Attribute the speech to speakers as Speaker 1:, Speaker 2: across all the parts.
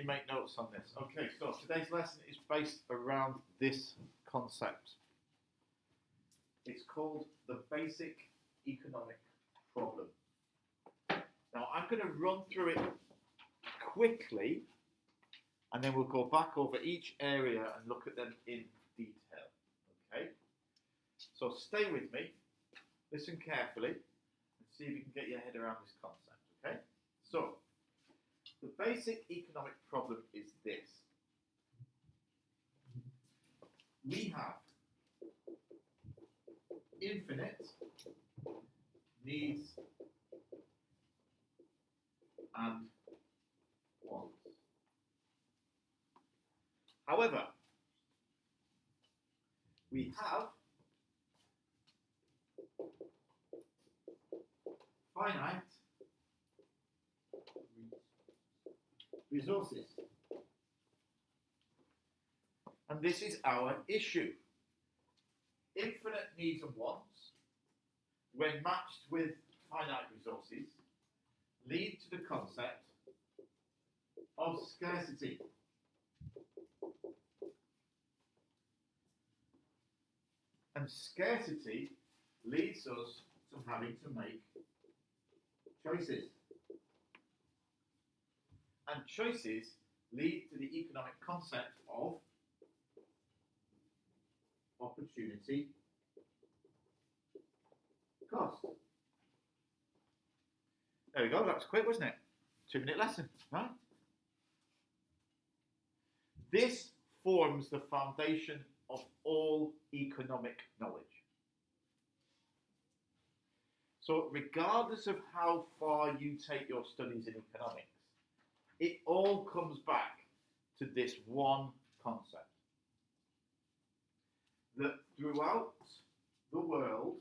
Speaker 1: definitely make notes on this. Okay, so today's lesson is based around this concept. It's called the basic economic problem. Now, I'm going to run through it quickly, and then we'll go back over each area and look at them in detail. Okay? So stay with me, listen carefully, and see if you can get your head around this concept. Okay? So, the basic economic problem is this. We have infinite needs and wants. However, we have finite resources. And this is our issue. Infinite needs and wants, when matched with finite resources, lead to the concept of scarcity. And scarcity leads us to having to make choices. And choices lead to the economic concept of opportunity cost. There we go, that was quick, wasn't it? 2-minute lesson, right? This forms the foundation of all economic knowledge. So regardless of how far you take your studies in economics, it all comes back to this one concept. That throughout the world,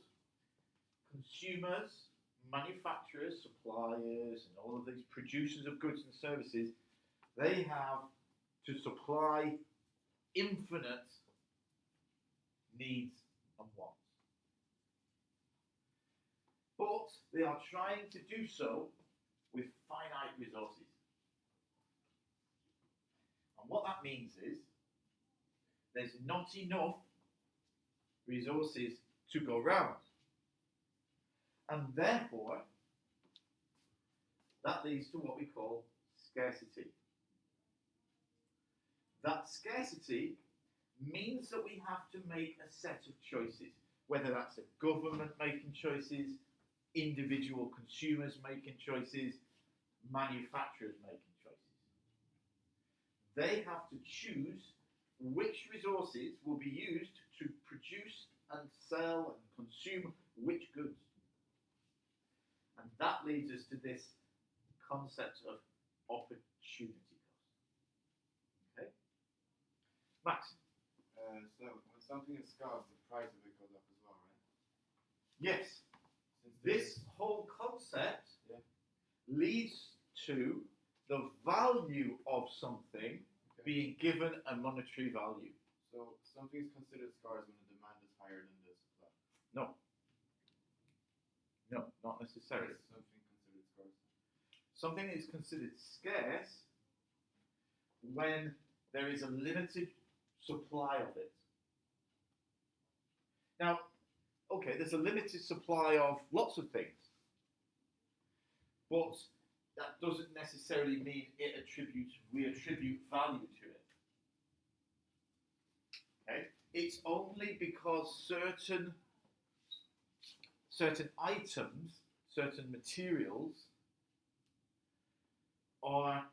Speaker 1: consumers, manufacturers, suppliers, and all of these producers of goods and services, they have to supply infinite needs and wants. But they are trying to do so with finite resources. And what that means is there's not enough resources to go round. And therefore, that leads to what we call scarcity. That scarcity means that we have to make a set of choices, whether that's a government making choices, individual consumers making choices, manufacturers making choices. They have to choose which resources will be used to produce and sell and consume which goods. And that leads us to this concept of opportunity cost. Okay? Max?
Speaker 2: So when something is scarce, the price of it goes up as well, right?
Speaker 1: Yes. This whole concept leads to the value of something being given a monetary value.
Speaker 2: So something is considered scarce when the demand is higher than the supply?
Speaker 1: No. No, not necessarily.
Speaker 2: Is something considered scarce?
Speaker 1: Something is considered scarce when there is a limited supply of it. Now, okay, there's a limited supply of lots of things, but that doesn't necessarily mean we attribute value to it. Okay? It's only because certain items, certain materials are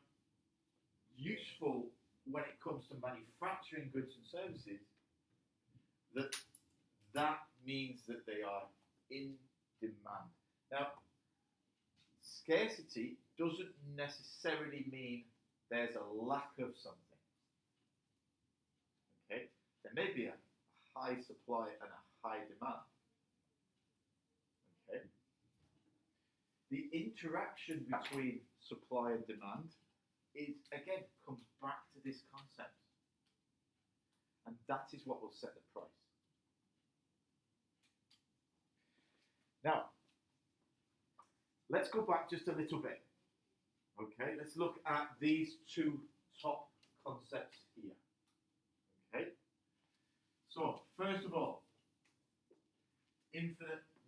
Speaker 1: useful when it comes to manufacturing goods and services, that means that they are in demand. Now, scarcity doesn't necessarily mean there's a lack of something. Okay? There may be a high supply and a high demand. Okay? The interaction between supply and demand comes back to this concept. And that is what will set the price. Now, let's go back just a little bit. Okay, let's look at these two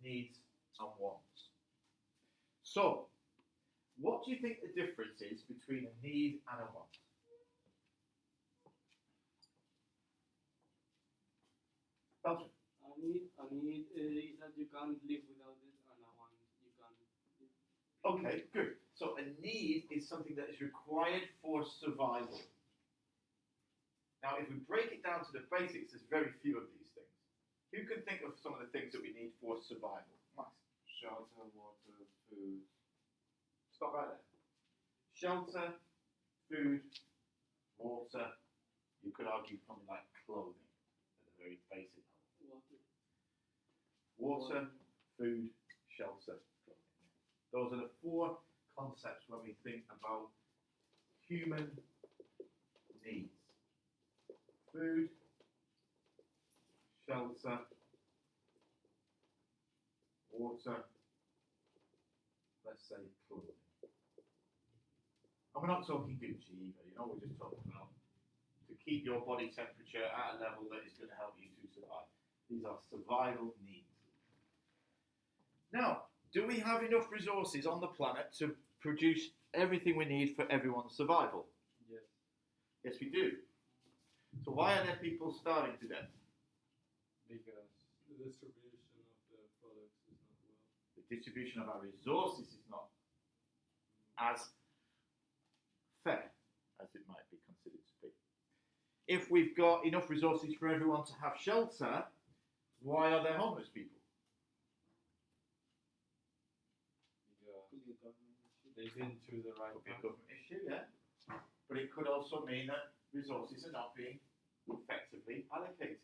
Speaker 1: needs, and wants. So, what do you think the difference is between a need and a want? Belgium.
Speaker 3: A need is that you can't live without it, and a want you can live.
Speaker 1: Okay, good. So a need is something that is required for survival. Now, if we break it down to the basics, there's very few of these things. Who can think of some of the things that we need for survival? Max.
Speaker 2: Shelter, water, food.
Speaker 1: Stop right there. Shelter, food, water. You could argue something like clothing at a very basic level. Water, food, shelter, clothing. Those are the four concepts when we think about human needs. Food, shelter, water, let's say clothing. And we're not talking Gucci either, we're just talking about to keep your body temperature at a level that is going to help you to survive. These are survival needs. Now, do we have enough resources on the planet to produce everything we need for everyone's survival?
Speaker 3: Yes.
Speaker 1: Yes, we do. So why are there people starving to death?
Speaker 3: Because the distribution of the products is not well.
Speaker 1: The distribution of our resources is not as fair as it might be considered to be. If we've got enough resources for everyone to have shelter, why are there homeless people?
Speaker 3: They didn't choose the right
Speaker 1: Could be a
Speaker 3: path.
Speaker 1: government issue, yeah. But it could also mean that resources are not being effectively allocated.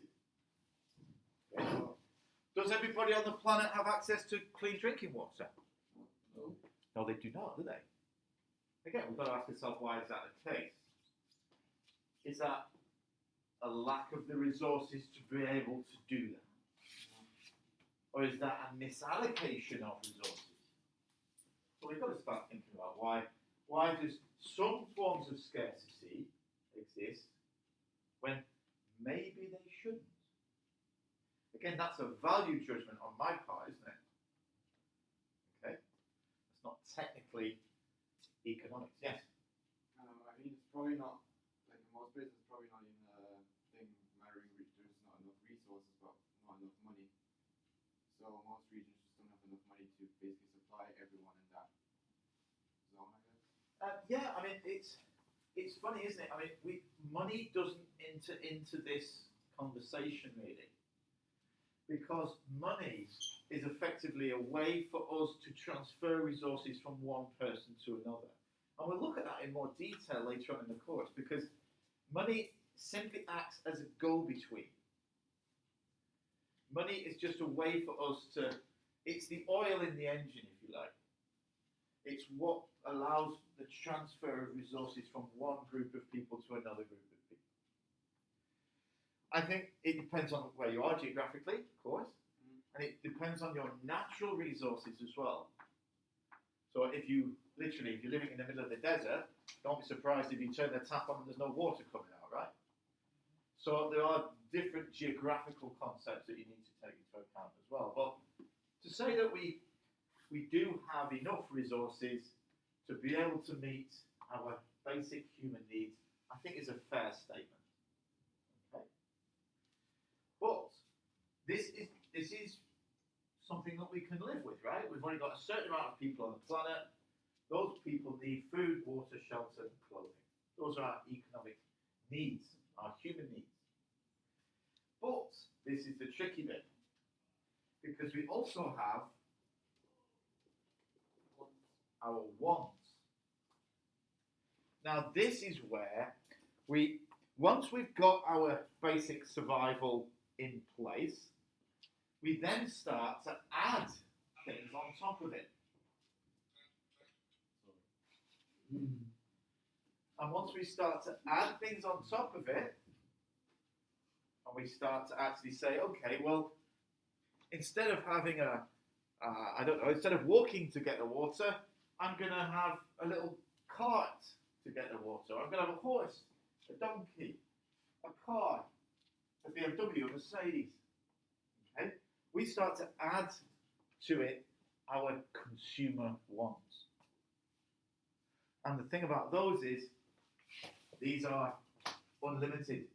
Speaker 1: Okay. Does everybody on the planet have access to clean drinking water?
Speaker 3: No.
Speaker 1: No, they do not, do they? Again, we've got to ask ourselves, why is that the case? Is that a lack of the resources to be able to do that? Or is that a misallocation of resources? So we've got to start thinking about why does some forms of scarcity exist when maybe they shouldn't? Again, that's a value judgment on my part, isn't it? Okay? It's not technically economics. Yes?
Speaker 2: I think it's probably not, like in most places, it's probably not even a thing mattering there's not enough resources, but not enough money. So most regions just don't have enough money to basically supply everyone in that zone, I guess.
Speaker 1: Yeah, I mean, it's funny, isn't it? I mean, money doesn't enter into this conversation really, because money is effectively a way for us to transfer resources from one person to another. And we'll look at that in more detail later on in the course, because money simply acts as a go-between. Money is just a way for us to, it's the oil in the engine, if you like. It's what allows the transfer of resources from one group of people to another group of people. I think it depends on where you are geographically, of course, and it depends on your natural resources as well. So if you're living in the middle of the desert, don't be surprised if you turn the tap on and there's no water coming out, right? So there are different geographical concepts that you need to take into account as well. But to say that we do have enough resources to be able to meet our basic human needs, I think is a fair statement. Okay? But this is something that we can live with, right? We've only got a certain amount of people on the planet. Those people need food, water, shelter, and clothing. Those are our economic needs, our human needs. But this is the tricky bit, because we also have our wants. Now this is where once we've got our basic survival in place, we then start to add things on top of it. And once we start to add things on top of it, and we start to actually say, okay, well, instead of having instead of walking to get the water, I'm going to have a little cart to get the water. I'm going to have a horse, a donkey, a car, a BMW, a Mercedes. Okay? We start to add to it our consumer wants. And the thing about those is, these are unlimited.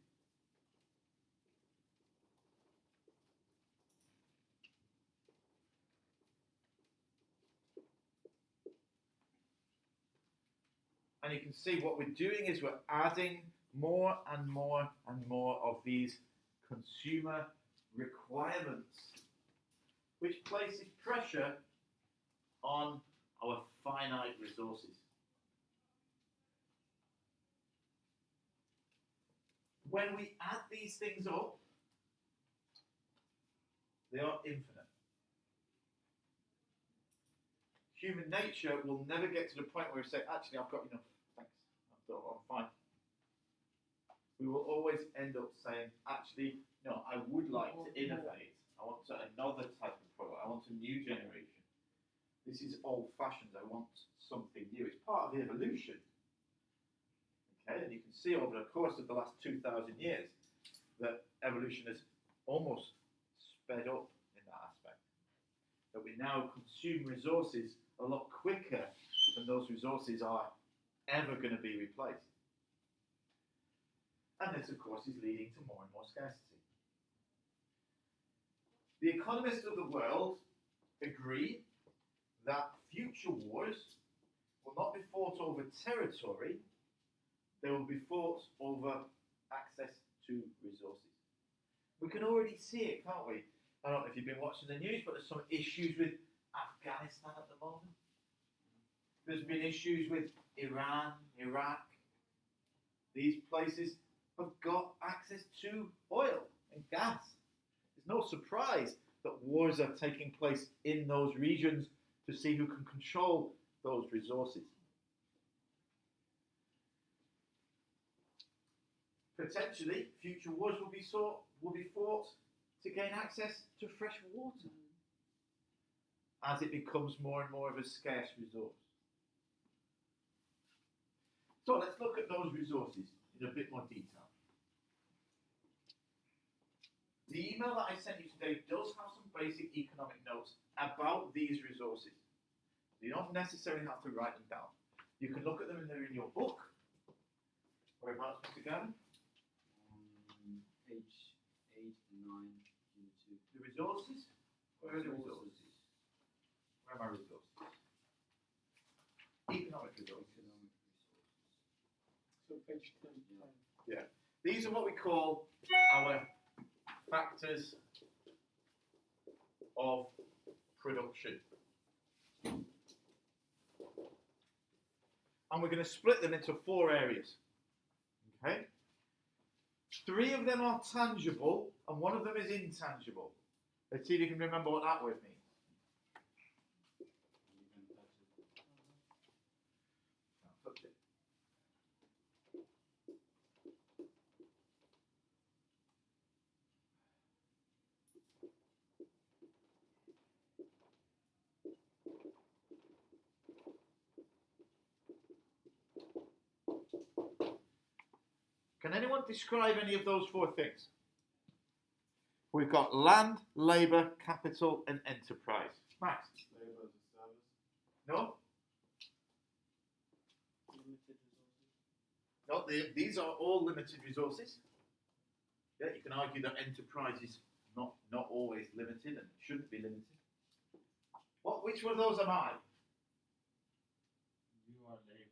Speaker 1: And you can see what we're doing is we're adding more and more and more of these consumer requirements, which places pressure on our finite resources. When we add these things up, they are infinite. Human nature will never get to the point where we say, actually, I've got enough, thanks, I'm fine. We will always end up saying, actually, no, I would like to innovate. I want another type of product. I want a new generation. This is old-fashioned. I want something new. It's part of the evolution. Okay, and you can see over the course of the last 2,000 years that evolution has almost sped up in that aspect. That we now consume resources a lot quicker than those resources are ever going to be replaced. And this, of course, is leading to more and more scarcity. The economists of the world agree that future wars will not be fought over territory, they will be fought over access to resources. We can already see it, can't we? I don't know if you've been watching the news, but there's some issues with Afghanistan at the moment. There's been issues with Iran, Iraq. These places have got access to oil and gas. It's no surprise that wars are taking place in those regions to see who can control those resources. Potentially, future wars will be fought to gain access to fresh water as it becomes more and more of a scarce resource. So let's look at those resources in a bit more detail. The email that I sent you today does have some basic economic notes about these resources. You don't necessarily have to write them down. You can look at them and they're in your book. Whereabouts, Mr. Gavin?
Speaker 3: Page 8 and 9, unit 2.
Speaker 1: The resources? Where are the resources? Where are my resources? Economic resources.
Speaker 4: So page 10.
Speaker 1: Yeah. These are what we call our factors of production. And we're going to split them into 4 areas. Okay? 3 of them are tangible, and 1 of them is intangible. Let's see if you can remember what that word means. Can anyone describe any of those 4 things? We've got land, labour, capital, and enterprise. Max?
Speaker 2: Labour as a service.
Speaker 1: No?
Speaker 3: Limited resources.
Speaker 1: No, these are all limited resources. Yeah, you can argue that enterprise is not always limited and shouldn't be limited. Which one of those am I?
Speaker 3: You are labor.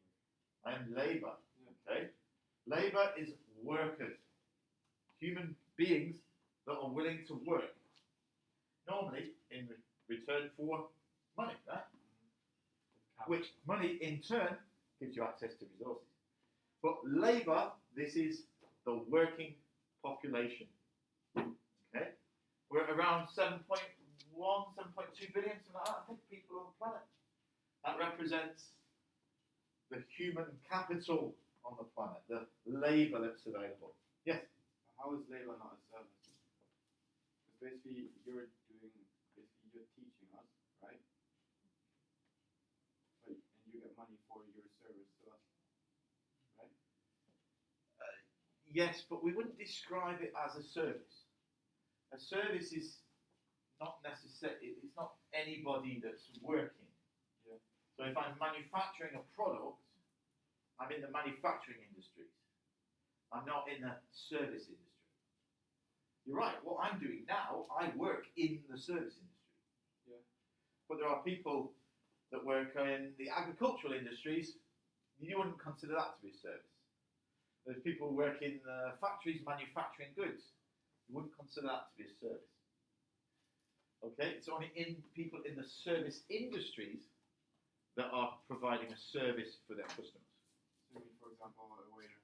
Speaker 1: I am labour. Okay. Labour is workers, human beings that are willing to work, normally in return for money, right? Which money in turn gives you access to resources. But labour, this is the working population. Okay, we're at around 7.1, 7.2 billion, something like that, I think, people on the planet. That represents the human capital on the planet, the labour that's available. Yes?
Speaker 2: How is labour not a service? Because basically you're teaching us, right? And you get money for your service to us, right?
Speaker 1: Yes, but we wouldn't describe it as a service. A service is not necessarily. It's not anybody that's working.
Speaker 2: Yeah.
Speaker 1: So if I'm manufacturing a product, I'm in the manufacturing industries. I'm not in the service industry. You're right. What I'm doing now, I work in the service industry.
Speaker 2: Yeah.
Speaker 1: But there are people that work in the agricultural industries. You wouldn't consider that to be a service. There's people who work in factories manufacturing goods. You wouldn't consider that to be a service. Okay, it's only people in the service industries that are providing a service for their customers.
Speaker 2: So, for example, a waiter.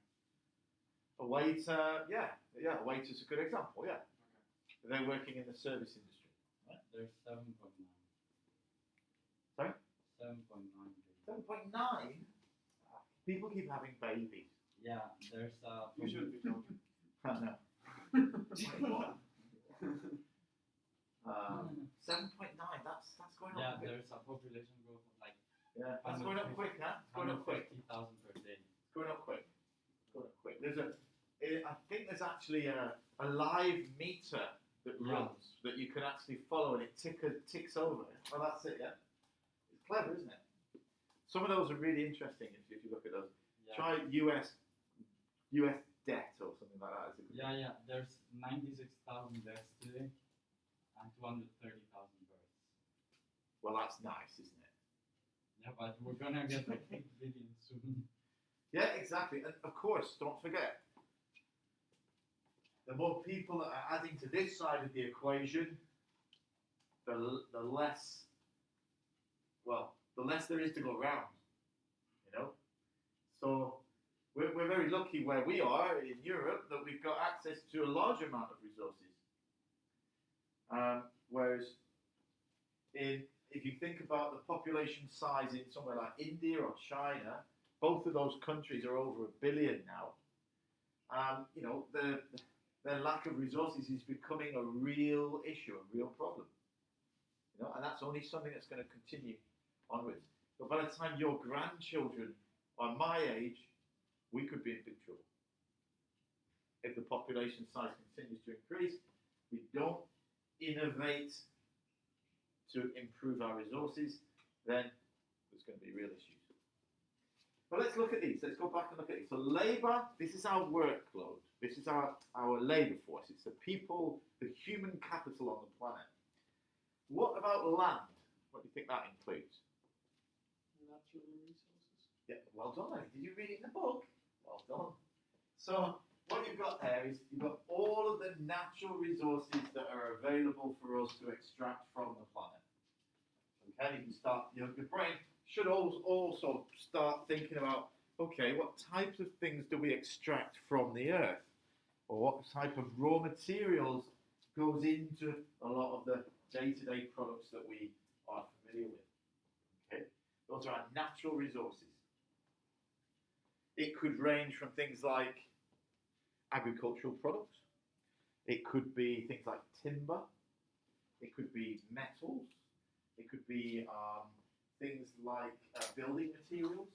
Speaker 1: A waiter, a waiter's a good example, yeah.
Speaker 2: Okay.
Speaker 1: They're working in the service industry. Right?
Speaker 4: There's 7.9.
Speaker 1: Sorry?
Speaker 4: 7.9.
Speaker 1: 7.9? People keep having babies.
Speaker 4: Yeah, there's
Speaker 2: You shouldn't be joking.
Speaker 1: I know. 7.9, that's going
Speaker 4: yeah,
Speaker 1: up quick.
Speaker 4: there's a population growth of like
Speaker 1: Yeah, that's going up quick, huh? It's going up quick.
Speaker 4: 150,000 per day.
Speaker 1: It's going up quick. It's going up quick. I think there's actually a live meter that runs that you can actually follow and it ticks over. Well, that's it, yeah? It's clever, isn't it? Some of those are really interesting if you look at those.
Speaker 4: Yeah.
Speaker 1: Try US debt or something like that.
Speaker 4: Yeah. There's 96,000 deaths today and 230,000 births.
Speaker 1: Well, that's nice, isn't it?
Speaker 4: Yeah, but we're gonna get like 8 billion soon.
Speaker 1: Yeah, exactly. And of course, don't forget, the more people that are adding to this side of the equation, the less there is to go round. You know? So we're very lucky where we are in Europe that we've got access to a large amount of resources. Whereas if you think about the population size in somewhere like India or China, both of those countries are over 1 billion now. You know, their lack of resources is becoming a real issue, a real problem. You know, and that's only something that's going to continue onwards. But by the time your grandchildren are my age, we could be in big trouble. If the population size continues to increase, we don't innovate to improve our resources, then there's going to be real issues. But let's look at these. Let's go back and look at these. So labour, this is our workload. This is our labour force. It's the people, the human capital on the planet. What about land? What do you think that includes?
Speaker 3: Natural resources.
Speaker 1: Yeah, well done, Eddie. Did you read it in the book? Well done. So what you've got there is you've got all of the natural resources that are available for us to extract from the planet. Okay, you can start, your brain should also start thinking about, okay, what types of things do we extract from the earth? Or what type of raw materials goes into a lot of the day-to-day products that we are familiar with? Okay, those are our natural resources. It could range from things like agricultural products. It could be things like timber. It could be metals. It could be things like building materials.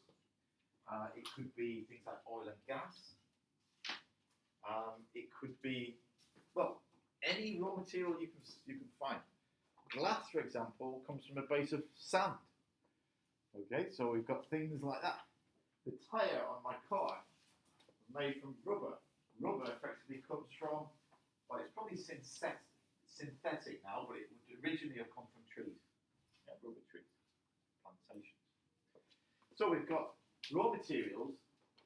Speaker 1: It could be things like oil and gas. It could be, well, any raw material you can find. Glass, for example, comes from a base of sand. Okay, so we've got things like that. The tyre on my car was made from rubber. Rubber effectively comes from, well, it's probably synthetic now, but it would originally have come from trees. Yeah, rubber trees, plantations. So we've got raw materials,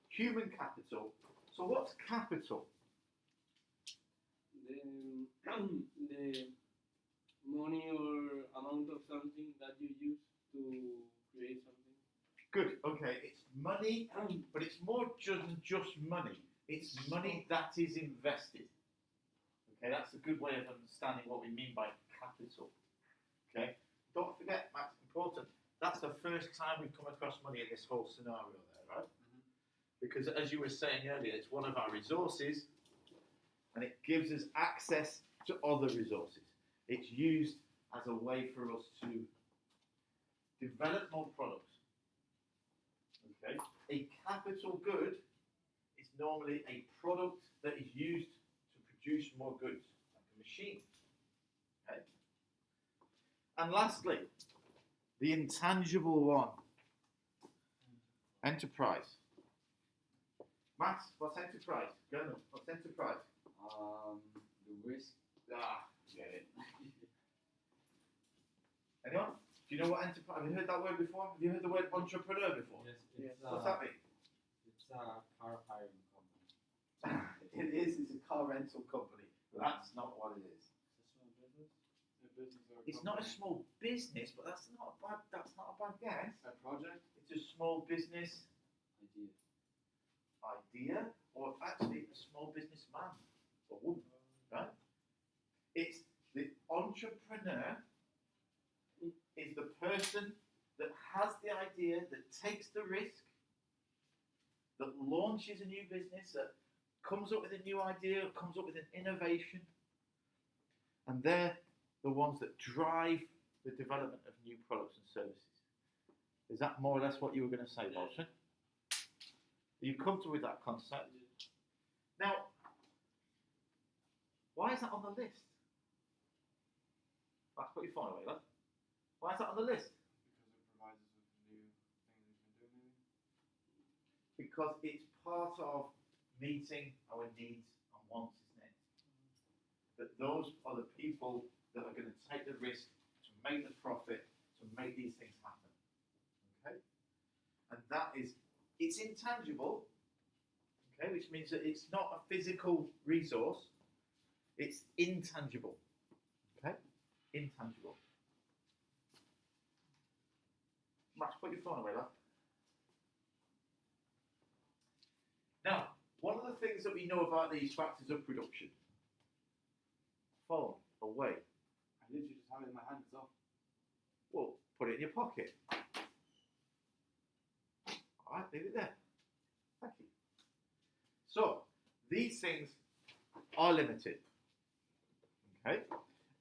Speaker 1: human capital. So what's capital?
Speaker 3: The money or amount of something that you use to create something.
Speaker 1: Good, okay, it's money, but it's more than just money. It's money that is invested. Okay, that's a good way of understanding what we mean by capital. Okay, don't forget, Max, important, that's the first time we've come across money in this whole scenario there, right? Mm-hmm. Because as you were saying earlier, it's one of our resources and it gives us access to other resources. It's used as a way for us to develop more products. Okay, a capital good is normally a product that is used to produce more goods, like a machine. Okay, And lastly, the intangible one. Enterprise. Max, what's enterprise? German, what's enterprise?
Speaker 4: The risk.
Speaker 1: Get it. Anyone? Do you know what enterprise? Have you heard that word before? Have you heard the word entrepreneur before?
Speaker 4: Yes, it's
Speaker 1: What's that mean?
Speaker 4: it's a car hiring company.
Speaker 1: It is. It's a car rental company. But that's not what it is. It's not a small business, but that's not a bad guess.
Speaker 2: A project?
Speaker 1: It's a small business idea, or actually a small businessman or woman, right? It's the entrepreneur is the person that has the idea, that takes the risk, that launches a new business, that comes up with a new idea, comes up with an innovation, and they're the ones that drive the development of new products and services. Is that more or less what you were going to say, Bolton? Are you comfortable with that concept? Now, why is that on the list? That's put your phone away, lad. Why is that on the list?
Speaker 2: Because it provides us with new things we can do, maybe.
Speaker 1: Because it's part of meeting our needs and wants, isn't it? That those are the people that are going to take the risk to make the profit, to make these things happen. Okay? And that is, it's intangible, okay, which means that it's not a physical resource, it's intangible. Okay? Intangible. Max, put your phone away, lad. Now, one of the things that we know about these factors of production. Phone away.
Speaker 2: I literally just have it in my hand, it's off.
Speaker 1: Well, put it in your pocket. Alright, leave it there. Thank you. So, these things are limited. Okay?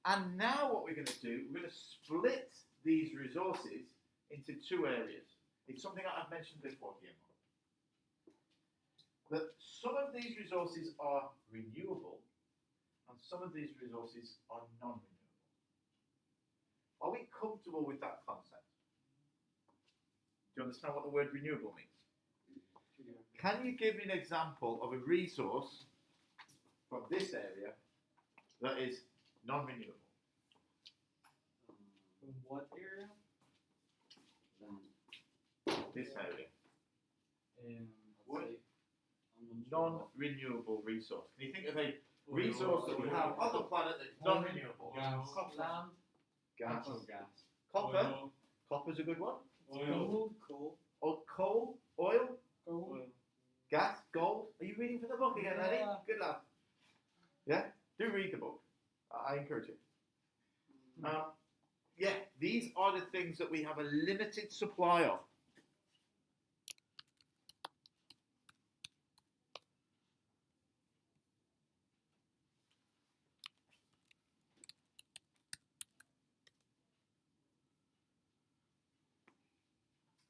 Speaker 1: And now what we're going to do, we're going to split these resources into two areas. It's something that I've mentioned before here. That some of these resources are renewable and some of these resources are non-renewable. Are we comfortable with that concept? Do you understand what the word renewable means? Can you give me an example of a resource from this area that is non-renewable?
Speaker 3: From what area?
Speaker 1: This area.
Speaker 4: What?
Speaker 1: Non-renewable resource. Can you think of a resource that we have on the planet that's non-renewable?
Speaker 4: Gas.
Speaker 1: Copper.
Speaker 4: Land.
Speaker 1: Gas.
Speaker 4: Gas.
Speaker 1: Copper.
Speaker 4: Oil.
Speaker 1: Copper's a good one.
Speaker 4: Oil.
Speaker 3: Coal.
Speaker 1: Or coal. Oil.
Speaker 3: Oil.
Speaker 1: Gas. Gold. Are you reading from the book again, Eddie?
Speaker 3: Yeah.
Speaker 1: Good lad. Yeah? Do read the book. I encourage it. Yeah, these are the things that we have a limited supply of.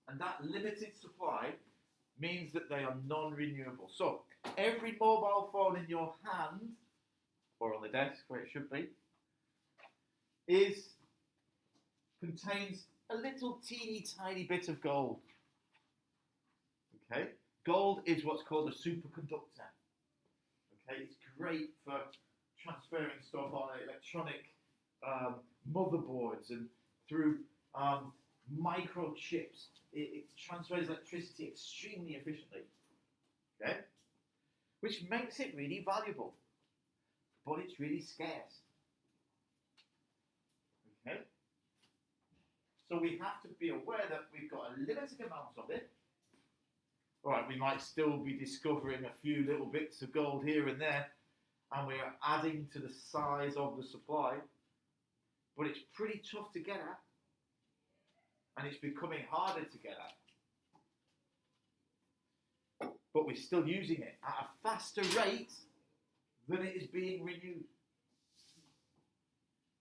Speaker 1: And that limited supply means that they are non-renewable. So, every mobile phone in your hand, or on the desk where it should be, contains a little teeny tiny bit of gold. Okay? Gold is what's called a superconductor. Okay? It's great for transferring stuff on electronic motherboards and through microchips. It transfers electricity extremely efficiently. Okay? Which makes it really valuable. But it's really scarce. Okay? So we have to be aware that we've got a limited amount of it. Alright, we might still be discovering a few little bits of gold here and there, and we are adding to the size of the supply, but it's pretty tough to get at, and it's becoming harder to get at. But we're still using it at a faster rate than it is being renewed.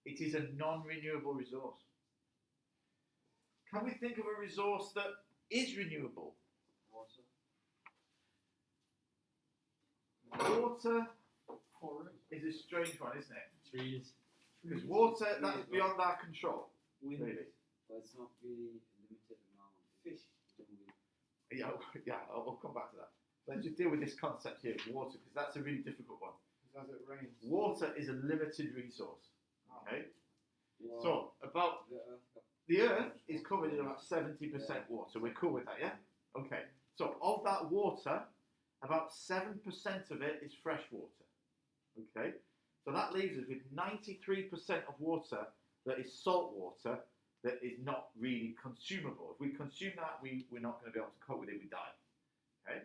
Speaker 1: It is a non-renewable resource. Can we think of a resource that is renewable? Water is a strange one, isn't it?
Speaker 4: Trees.
Speaker 1: Because water, that is beyond our control.
Speaker 3: Wind.
Speaker 1: really.
Speaker 5: But it's not really a limited amount.
Speaker 3: Fish.
Speaker 1: Yeah, I'll come back to that. Let's just deal with this concept here, water, because that's a really difficult one.
Speaker 2: Because as it rains.
Speaker 1: Water is a limited resource. Okay,
Speaker 5: Well,
Speaker 1: so about
Speaker 5: the Earth got
Speaker 1: the Earth is covered in about 70% water. We're cool with that, yeah? Okay. So of that water, about 7% of it is fresh water. Okay. So that leaves us with 93% of water that is salt water that is not really consumable. If we consume that, we're not going to be able to cope with it. We die. Okay.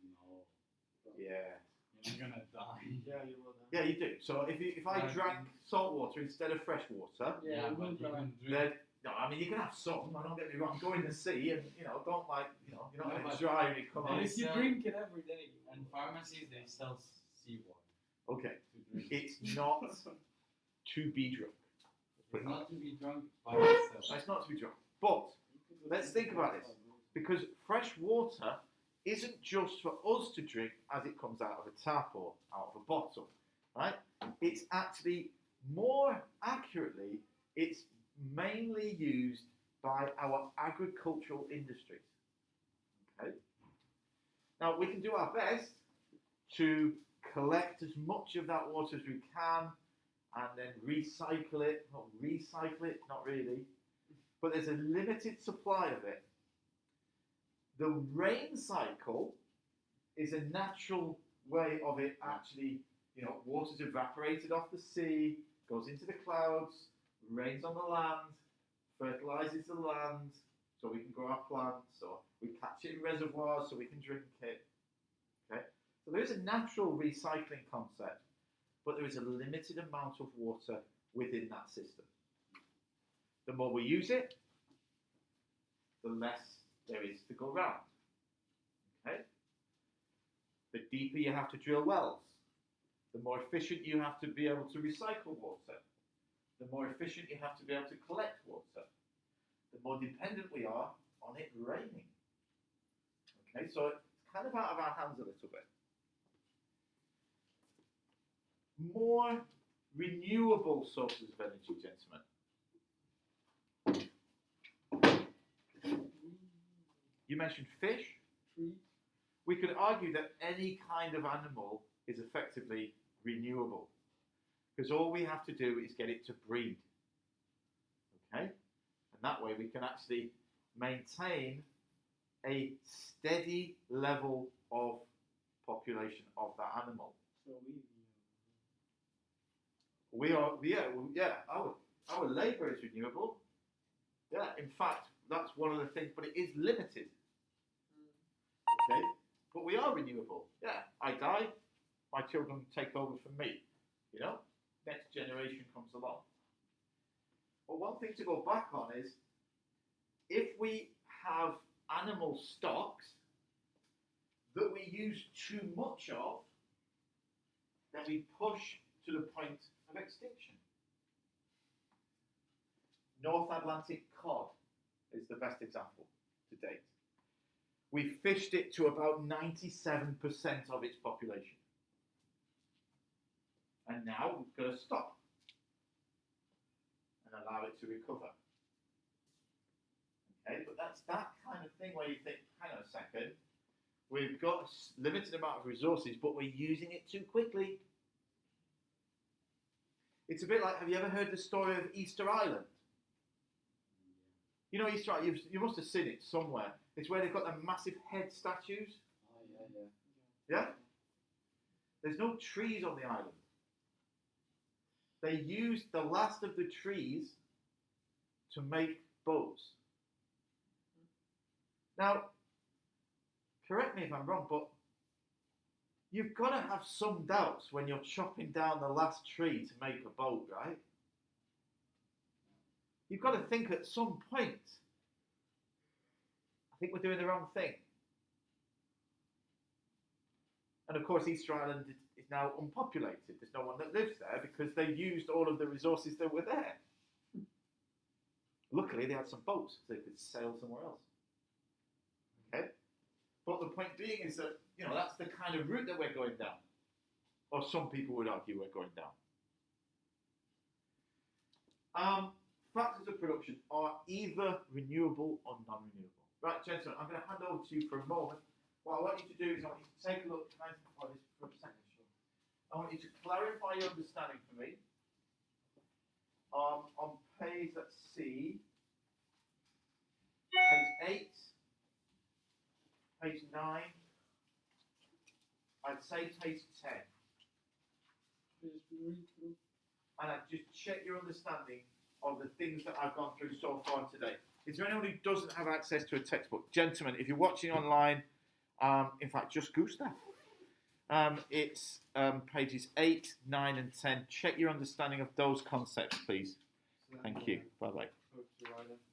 Speaker 4: No,
Speaker 1: Yeah.
Speaker 4: you're not gonna die.
Speaker 2: Yeah, you will then.
Speaker 1: Yeah, you do. So if I drank salt water instead of fresh water,
Speaker 3: Yeah,
Speaker 4: but
Speaker 3: we'll
Speaker 4: you
Speaker 3: try.
Speaker 4: can drink.
Speaker 1: then no, I mean you can have some. Don't get me wrong. Go in the sea and don't you're not
Speaker 4: No,
Speaker 1: going
Speaker 4: but
Speaker 1: to dry when you come
Speaker 4: they
Speaker 1: out.
Speaker 3: But if you
Speaker 4: sell-
Speaker 3: drink it every day.
Speaker 4: And pharmacies, they sell seawater
Speaker 1: Okay,
Speaker 4: to drink.
Speaker 1: it's not to be drunk.
Speaker 4: It's not to be drunk by itself.
Speaker 1: It's not to be drunk. But let's think about this, because fresh water isn't just for us to drink as it comes out of a tap or out of a bottle, right? It's actually, more accurately, it's mainly used by our agricultural industries. Okay? Now, we can do our best to collect as much of that water as we can and then recycle it. Not really. But there's a limited supply of it. The rain cycle is a natural way of it actually, water's evaporated off the sea, goes into the clouds, rains on the land, fertilizes the land so we can grow our plants, or we catch it in reservoirs so we can drink it. Okay? So there is a natural recycling concept, but there is a limited amount of water within that system. The more we use it, the less there is to go round. Okay? The deeper you have to drill wells, the more efficient you have to be able to recycle water, the more efficient you have to be able to collect water, the more dependent we are on it raining. Okay, so it's kind of out of our hands a little bit. More renewable sources of energy, gentlemen. You mentioned fish.
Speaker 3: Tree.
Speaker 1: We could argue that any kind of animal is effectively renewable, because all we have to do is get it to breed. Okay? And that way we can actually maintain a steady level of population of that animal.
Speaker 3: So
Speaker 1: We are, our labour is renewable. Yeah, in fact, that's one of the things, but it is limited. Okay? But we are renewable. Yeah, I die, my children take over from me. Next generation comes along. But one thing to go back on is, if we have animal stocks that we use too much of, then we push to the point of extinction. North Atlantic cod is the best example to date. We fished it to about 97% of its population. And now we've got to stop and allow it to recover. Okay, but that's that kind of thing where you think, hang on a second, we've got a limited amount of resources, but we're using it too quickly. It's a bit like, have you ever heard the story of Easter Island? You know Easter Island, you must have seen it somewhere. It's where they've got the massive head statues.
Speaker 5: Oh, yeah.
Speaker 1: Yeah? There's no trees on the island. They used the last of the trees to make boats. Now, correct me if I'm wrong, but you've got to have some doubts when you're chopping down the last tree to make a boat, right? You've got to think at some point, I think we're doing the wrong thing. And of course, Easter Island is now unpopulated. There's no one that lives there because they used all of the resources that were there. Luckily, they had some boats so they could sail somewhere else. Okay? But the point being is that, that's the kind of route that we're going down. Or some people would argue we're going down. factors of production are either renewable or non-renewable. Right, gentlemen, I'm going to hand over to you for a moment. What I want you to do is I want you to take a look. Can I simplify this for a second? Sure. I want you to clarify your understanding for me. On page, let's see, page 8, page 9, I'd say page 10. And I'd just check your understanding of the things that I've gone through so far today. Is there anyone who doesn't have access to a textbook? Gentlemen, if you're watching online, in fact, just Gustav. It's pages 8, 9, and 10. Check your understanding of those concepts, please. Thank you. Bye-bye.